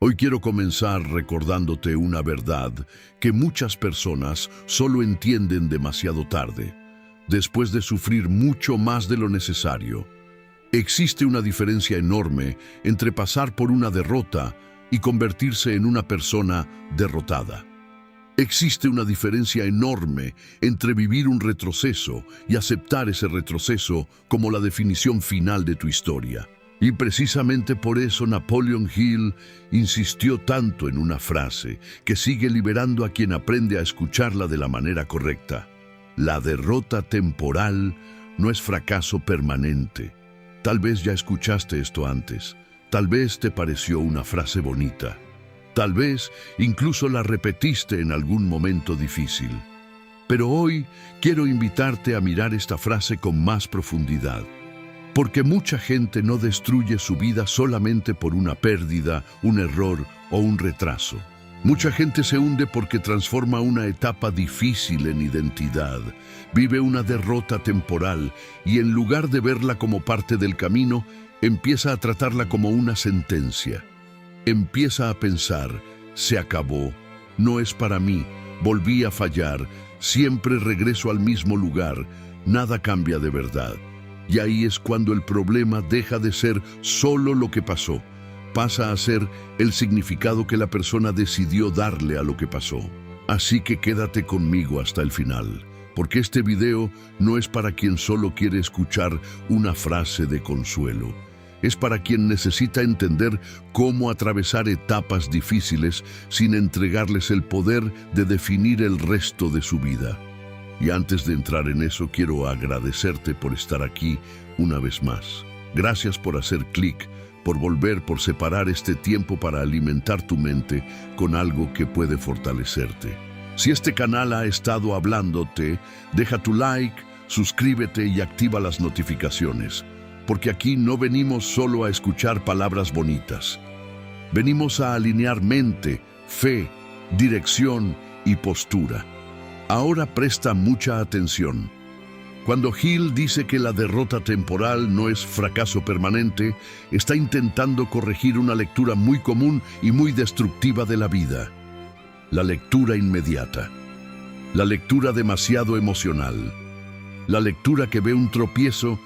Hoy quiero comenzar recordándote una verdad que muchas personas solo entienden demasiado tarde, después de sufrir mucho más de lo necesario. Existe una diferencia enorme entre pasar por una derrota y convertirse en una persona derrotada. Existe una diferencia enorme entre vivir un retroceso y aceptar ese retroceso como la definición final de tu historia. Y precisamente por eso Napoleon Hill insistió tanto en una frase que sigue liberando a quien aprende a escucharla de la manera correcta. La derrota temporal no es fracaso permanente. Tal vez ya escuchaste esto antes. Tal vez te pareció una frase bonita. Tal vez incluso la repetiste en algún momento difícil. Pero hoy quiero invitarte a mirar esta frase con más profundidad. Porque mucha gente no destruye su vida solamente por una pérdida, un error o un retraso. Mucha gente se hunde porque transforma una etapa difícil en identidad, vive una derrota temporal y en lugar de verla como parte del camino, empieza a tratarla como una sentencia. Empieza a pensar, se acabó, no es para mí, volví a fallar, siempre regreso al mismo lugar, nada cambia de verdad. Y ahí es cuando el problema deja de ser solo lo que pasó, pasa a ser el significado que la persona decidió darle a lo que pasó. Así que quédate conmigo hasta el final, porque este video no es para quien solo quiere escuchar una frase de consuelo. Es para quien necesita entender cómo atravesar etapas difíciles sin entregarles el poder de definir el resto de su vida. Y antes de entrar en eso, quiero agradecerte por estar aquí una vez más. Gracias por hacer clic, por volver, por separar este tiempo para alimentar tu mente con algo que puede fortalecerte. Si este canal ha estado hablándote, deja tu like, suscríbete y activa las notificaciones, porque aquí no venimos solo a escuchar palabras bonitas. Venimos a alinear mente, fe, dirección y postura. Ahora presta mucha atención. Cuando Hill dice que la derrota temporal no es fracaso permanente, está intentando corregir una lectura muy común y muy destructiva de la vida. La lectura inmediata. La lectura demasiado emocional. La lectura que ve un tropiezo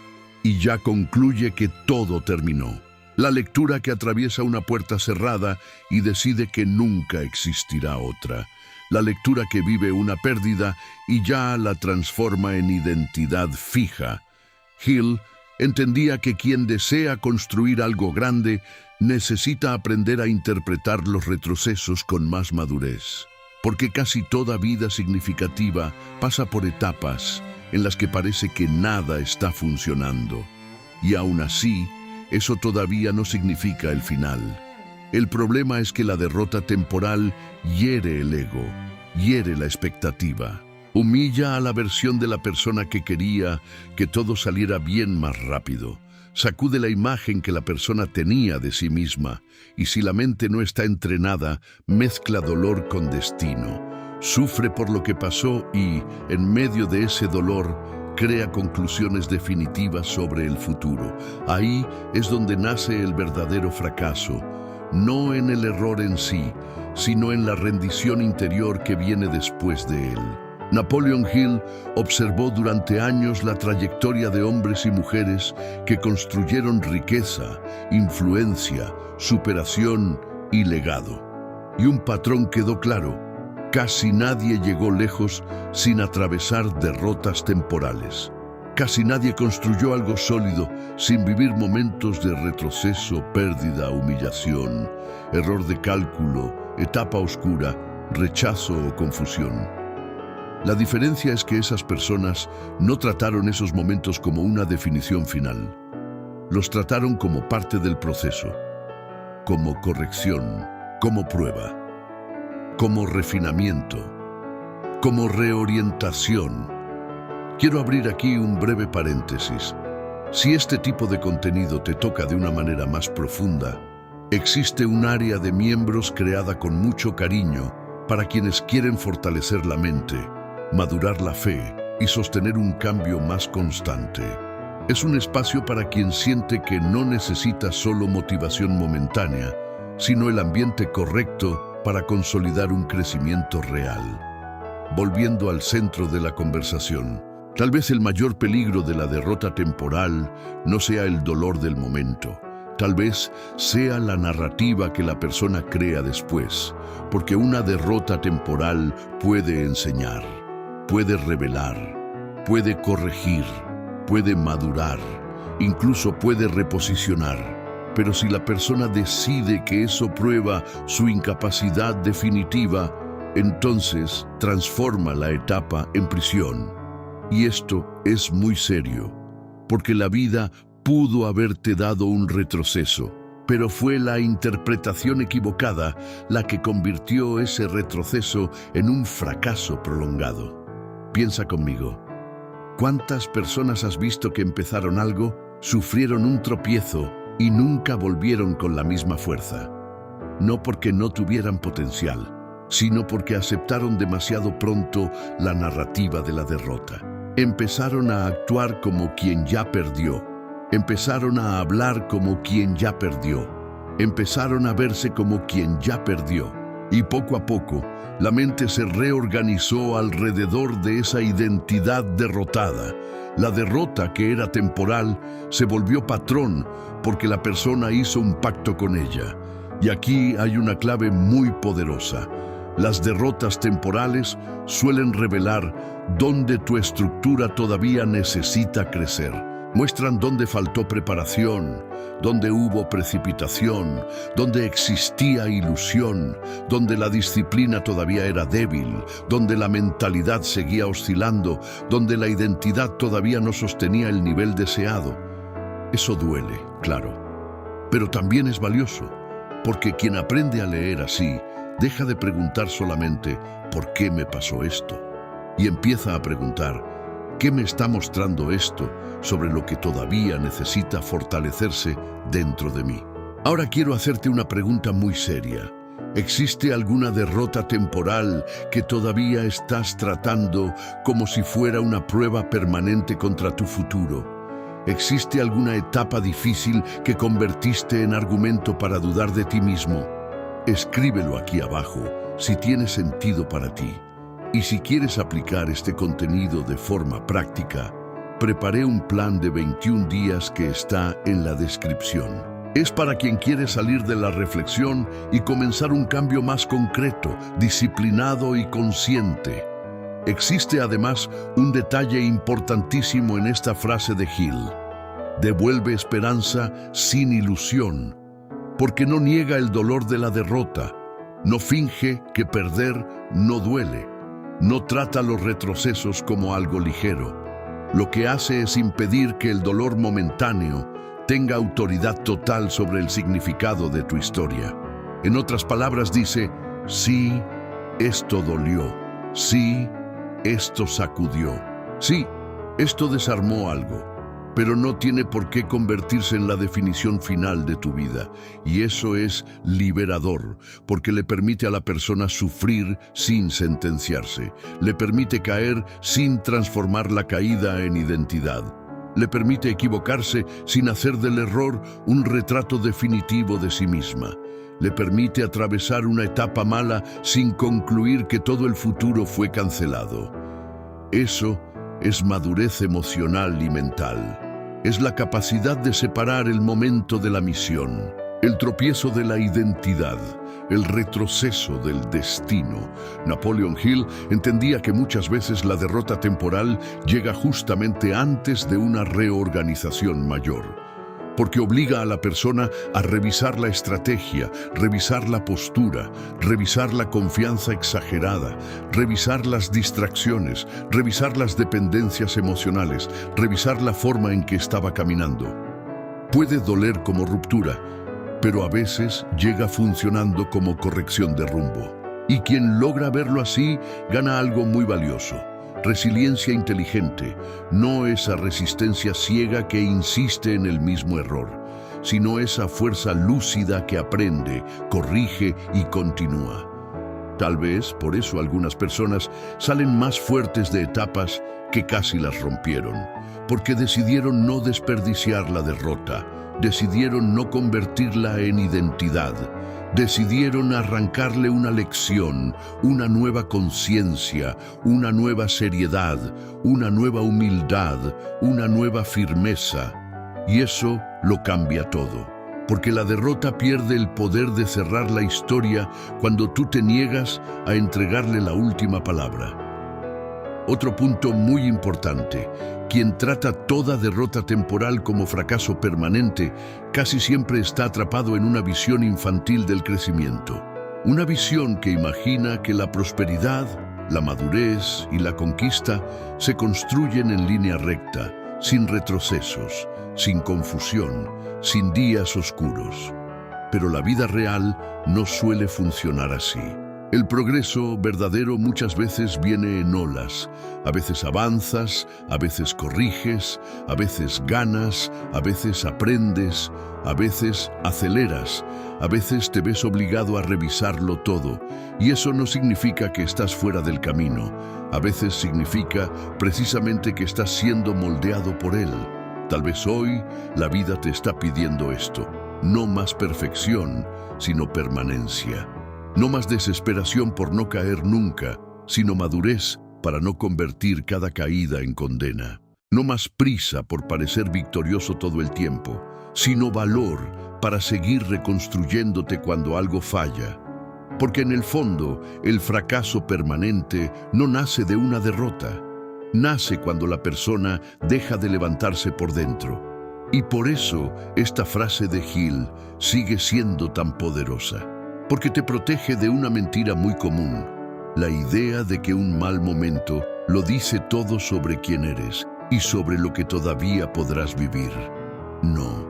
y ya concluye que todo terminó. La lectura que atraviesa una puerta cerrada y decide que nunca existirá otra. La lectura que vive una pérdida y ya la transforma en identidad fija. Hill entendía que quien desea construir algo grande necesita aprender a interpretar los retrocesos con más madurez. Porque casi toda vida significativa pasa por etapas en las que parece que nada está funcionando. Y aún así, eso todavía no significa el final. El problema es que la derrota temporal hiere el ego, hiere la expectativa, humilla a la versión de la persona que quería que todo saliera bien más rápido, sacude la imagen que la persona tenía de sí misma, y si la mente no está entrenada, mezcla dolor con destino, sufre por lo que pasó y, en medio de ese dolor, crea conclusiones definitivas sobre el futuro. Ahí es donde nace el verdadero fracaso, no en el error en sí, sino en la rendición interior que viene después de él. Napoleon Hill observó durante años la trayectoria de hombres y mujeres que construyeron riqueza, influencia, superación y legado. Y un patrón quedó claro: casi nadie llegó lejos sin atravesar derrotas temporales. Casi nadie construyó algo sólido sin vivir momentos de retroceso, pérdida, humillación, error de cálculo, etapa oscura, rechazo o confusión. La diferencia es que esas personas no trataron esos momentos como una definición final. Los trataron como parte del proceso, como corrección, como prueba, como refinamiento, como reorientación. Quiero abrir aquí un breve paréntesis. Si este tipo de contenido te toca de una manera más profunda, existe un área de miembros creada con mucho cariño para quienes quieren fortalecer la mente, madurar la fe y sostener un cambio más constante. Es un espacio para quien siente que no necesita solo motivación momentánea, sino el ambiente correcto para consolidar un crecimiento real. Volviendo al centro de la conversación, tal vez el mayor peligro de la derrota temporal no sea el dolor del momento. Tal vez sea la narrativa que la persona crea después, porque una derrota temporal puede enseñar, puede revelar, puede corregir, puede madurar, incluso puede reposicionar. Pero si la persona decide que eso prueba su incapacidad definitiva, entonces transforma la etapa en prisión. Y esto es muy serio, porque la vida pudo haberte dado un retroceso, pero fue la interpretación equivocada la que convirtió ese retroceso en un fracaso prolongado. Piensa conmigo, ¿cuántas personas has visto que empezaron algo, sufrieron un tropiezo y nunca volvieron con la misma fuerza? No porque no tuvieran potencial, sino porque aceptaron demasiado pronto la narrativa de la derrota. Empezaron a actuar como quien ya perdió. Empezaron a hablar como quien ya perdió. Empezaron a verse como quien ya perdió. Y poco a poco, la mente se reorganizó alrededor de esa identidad derrotada. La derrota, que era temporal, se volvió patrón porque la persona hizo un pacto con ella. Y aquí hay una clave muy poderosa. Las derrotas temporales suelen revelar dónde tu estructura todavía necesita crecer. Muestran dónde faltó preparación, dónde hubo precipitación, dónde existía ilusión, dónde la disciplina todavía era débil, donde la mentalidad seguía oscilando, donde la identidad todavía no sostenía el nivel deseado. Eso duele, claro, pero también es valioso, porque quien aprende a leer así, deja de preguntar solamente ¿por qué me pasó esto? Y empieza a preguntar ¿qué me está mostrando esto sobre lo que todavía necesita fortalecerse dentro de mí? Ahora quiero hacerte una pregunta muy seria. ¿Existe alguna derrota temporal que todavía estás tratando como si fuera una prueba permanente contra tu futuro? ¿Existe alguna etapa difícil que convertiste en argumento para dudar de ti mismo? Escríbelo aquí abajo si tiene sentido para ti. Y si quieres aplicar este contenido de forma práctica, preparé un plan de 21 días que está en la descripción. Es para quien quiere salir de la reflexión y comenzar un cambio más concreto, disciplinado y consciente. Existe además un detalle importantísimo en esta frase de Hill. Devuelve esperanza sin ilusión, porque no niega el dolor de la derrota, no finge que perder no duele. No trata los retrocesos como algo ligero. Lo que hace es impedir que el dolor momentáneo tenga autoridad total sobre el significado de tu historia. En otras palabras dice, sí, esto dolió. Sí, esto sacudió. Sí, esto desarmó algo. Pero no tiene por qué convertirse en la definición final de tu vida. Y eso es liberador, porque le permite a la persona sufrir sin sentenciarse. Le permite caer sin transformar la caída en identidad. Le permite equivocarse sin hacer del error un retrato definitivo de sí misma. Le permite atravesar una etapa mala sin concluir que todo el futuro fue cancelado. Eso es madurez emocional y mental. Es la capacidad de separar el momento de la misión, el tropiezo de la identidad, el retroceso del destino. Napoleon Hill entendía que muchas veces la derrota temporal llega justamente antes de una reorganización mayor, porque obliga a la persona a revisar la estrategia, revisar la postura, revisar la confianza exagerada, revisar las distracciones, revisar las dependencias emocionales, revisar la forma en que estaba caminando. Puede doler como ruptura, pero a veces llega funcionando como corrección de rumbo. Y quien logra verlo así, gana algo muy valioso. Resiliencia inteligente, no esa resistencia ciega que insiste en el mismo error, sino esa fuerza lúcida que aprende, corrige y continúa. Tal vez por eso algunas personas salen más fuertes de etapas que casi las rompieron, porque decidieron no desperdiciar la derrota, decidieron no convertirla en identidad, Decidieron arrancarle una lección, una nueva conciencia, una nueva seriedad, una nueva humildad, una nueva firmeza. Y eso lo cambia todo, porque la derrota pierde el poder de cerrar la historia cuando tú te niegas a entregarle la última palabra. Otro punto muy importante: quien trata toda derrota temporal como fracaso permanente casi siempre está atrapado en una visión infantil del crecimiento. Una visión que imagina que la prosperidad, la madurez y la conquista se construyen en línea recta, sin retrocesos, sin confusión, sin días oscuros. Pero la vida real no suele funcionar así. El progreso verdadero muchas veces viene en olas. A veces avanzas, a veces corriges, a veces ganas, a veces aprendes, a veces aceleras, a veces te ves obligado a revisarlo todo. Y eso no significa que estás fuera del camino. A veces significa precisamente que estás siendo moldeado por él. Tal vez hoy la vida te está pidiendo esto. No más perfección, sino permanencia. No más desesperación por no caer nunca, sino madurez para no convertir cada caída en condena. No más prisa por parecer victorioso todo el tiempo, sino valor para seguir reconstruyéndote cuando algo falla. Porque en el fondo, el fracaso permanente no nace de una derrota. Nace cuando la persona deja de levantarse por dentro. Y por eso, esta frase de Hill sigue siendo tan poderosa. Porque te protege de una mentira muy común, la idea de que un mal momento lo dice todo sobre quién eres y sobre lo que todavía podrás vivir. No,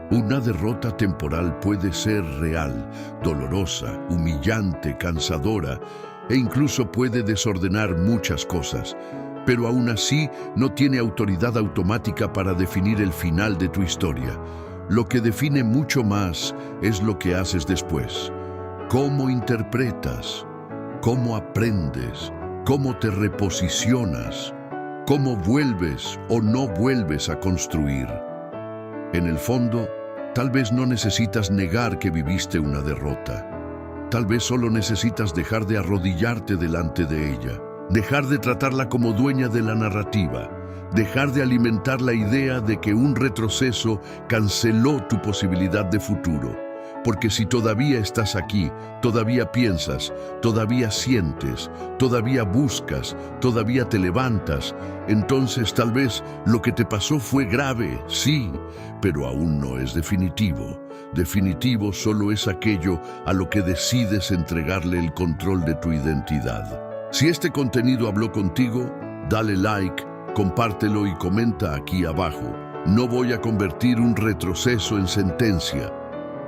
una derrota temporal puede ser real, dolorosa, humillante, cansadora e incluso puede desordenar muchas cosas, pero aún así no tiene autoridad automática para definir el final de tu historia. Lo que define mucho más es lo que haces después. ¿Cómo interpretas? ¿Cómo aprendes? ¿Cómo te reposicionas? ¿Cómo vuelves o no vuelves a construir? En el fondo, tal vez no necesitas negar que viviste una derrota. Tal vez solo necesitas dejar de arrodillarte delante de ella, dejar de tratarla como dueña de la narrativa, dejar de alimentar la idea de que un retroceso canceló tu posibilidad de futuro. Porque si todavía estás aquí, todavía piensas, todavía sientes, todavía buscas, todavía te levantas, entonces tal vez lo que te pasó fue grave, sí, pero aún no es definitivo. Definitivo solo es aquello a lo que decides entregarle el control de tu identidad. Si este contenido habló contigo, dale like, compártelo y comenta aquí abajo. No voy a convertir un retroceso en sentencia.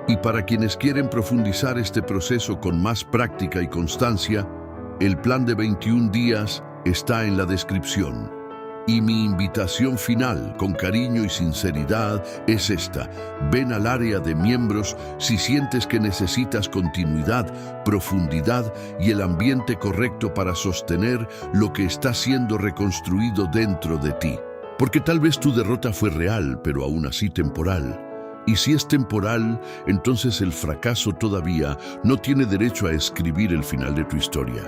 Y para quienes quieren profundizar este proceso con más práctica y constancia, el plan de 21 días está en la descripción. Y mi invitación final, con cariño y sinceridad, es esta: ven al área de miembros si sientes que necesitas continuidad, profundidad y el ambiente correcto para sostener lo que está siendo reconstruido dentro de ti. Porque tal vez tu derrota fue real, pero aún así temporal. Y si es temporal, entonces el fracaso todavía no tiene derecho a escribir el final de tu historia.